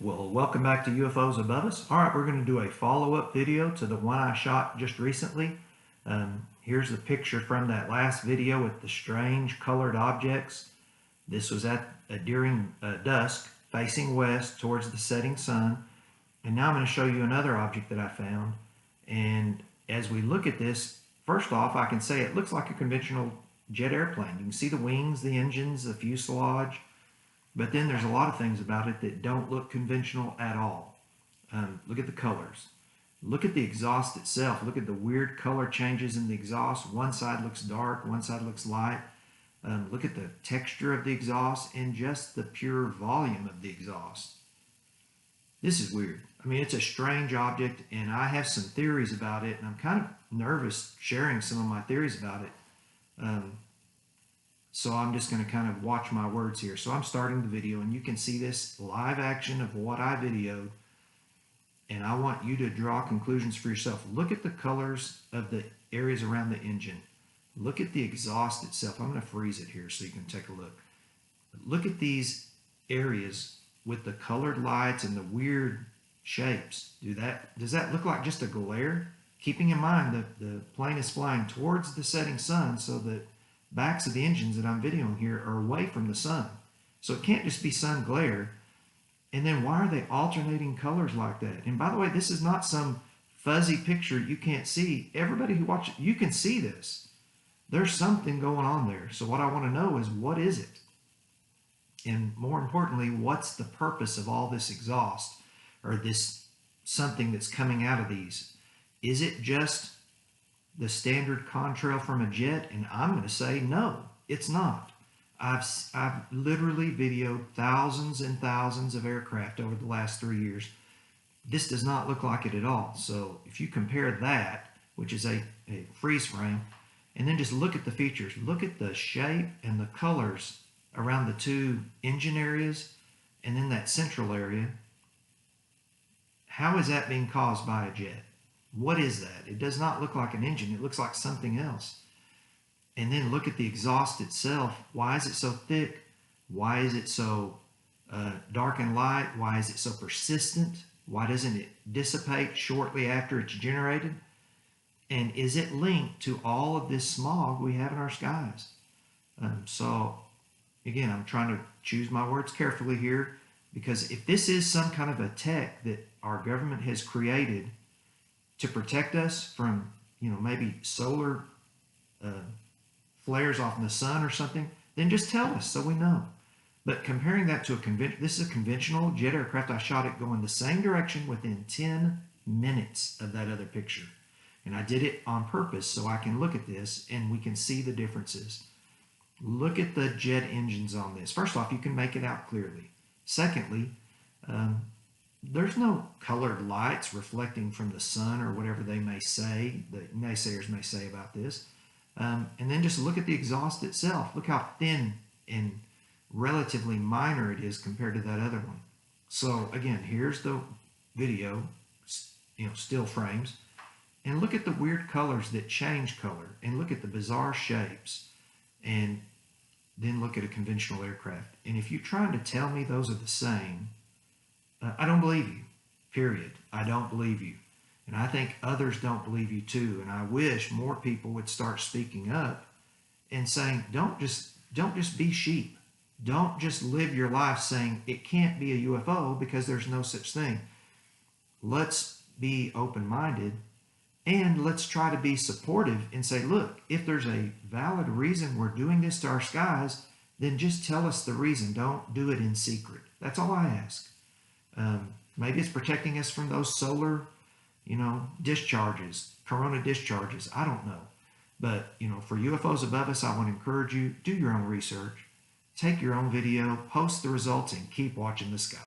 Well, welcome back to UFOs Above Us. All right, we're going to do a follow-up video to the one I shot just recently. Here's the picture from that last video with the strange colored objects. This was during dusk, facing west towards the setting sun. And now I'm going to show you another object that I found. And as we look at this, first off, I can say it looks like a conventional jet airplane. You can see the wings, the engines, the fuselage. But then there's a lot of things about it that don't look conventional at all. Look at the colors. Look at the exhaust itself. Look at the weird color changes in the exhaust. One side looks dark, one side looks light. Look at the texture of the exhaust and just the pure volume of the exhaust. This is weird. I mean, it's a strange object, and I have some theories about it, and I'm kind of nervous sharing some of my theories about it. So I'm just going to kind of watch my words here. So I'm starting the video, and you can see this live action of what I videoed, and I want you to draw conclusions for yourself. Look at the colors of the areas around the engine. Look at the exhaust itself. I'm going to freeze it here so you can take a look. Look at these areas with the colored lights and the weird shapes. Does that look like just a glare? Keeping in mind that the plane is flying towards the setting sun, so that backs of the engines that I'm videoing here are away from the sun. So it can't just be sun glare. And then why are they alternating colors like that? And by the way, this is not some fuzzy picture you can't see. Everybody who watches, you can see this. There's something going on there. So what I want to know is, what is it? And more importantly, what's the purpose of all this exhaust, or this something that's coming out of these? Is it just the standard contrail from a jet? And I'm going to say no, it's not. I've literally videoed thousands and thousands of aircraft over the last 3 years. This does not look like it at all. So if you compare that, which is a freeze frame, and then just look at the features, look at the shape and the colors around the two engine areas and then that central area. How is that being caused by a jet? What is that? It does not look like an engine. It looks like something else. And then look at the exhaust itself. Why is it so thick? Why is it so dark and light? Why is it so persistent? Why doesn't it dissipate shortly after it's generated? And is it linked to all of this smog we have in our skies? So again, I'm trying to choose my words carefully here, because if this is some kind of a tech that our government has created to protect us from, maybe solar flares off in the sun or something, then just tell us so we know. But comparing that to this is a conventional jet aircraft. I shot it going the same direction within 10 minutes of that other picture. And I did it on purpose so I can look at this and we can see the differences. Look at the jet engines on this. First off, you can make it out clearly. Secondly, there's no colored lights reflecting from the sun or whatever they may say, the naysayers may say about this. And then just look at the exhaust itself. Look how thin and relatively minor it is compared to that other one. So again, here's the video, still frames. And look at the weird colors that change color. And look at the bizarre shapes. And then look at a conventional aircraft. And if you're trying to tell me those are the same, I don't believe you, period. I don't believe you. And I think others don't believe you too. And I wish more people would start speaking up and saying, don't just be sheep. Don't just live your life saying it can't be a UFO because there's no such thing. Let's be open-minded, and let's try to be supportive and say, look, if there's a valid reason we're doing this to our skies, then just tell us the reason. Don't do it in secret. That's all I ask. Maybe it's protecting us from those solar, discharges, corona discharges. I don't know. But, for UFOs above us, I want to encourage you, do your own research, take your own video, post the results, and keep watching the sky.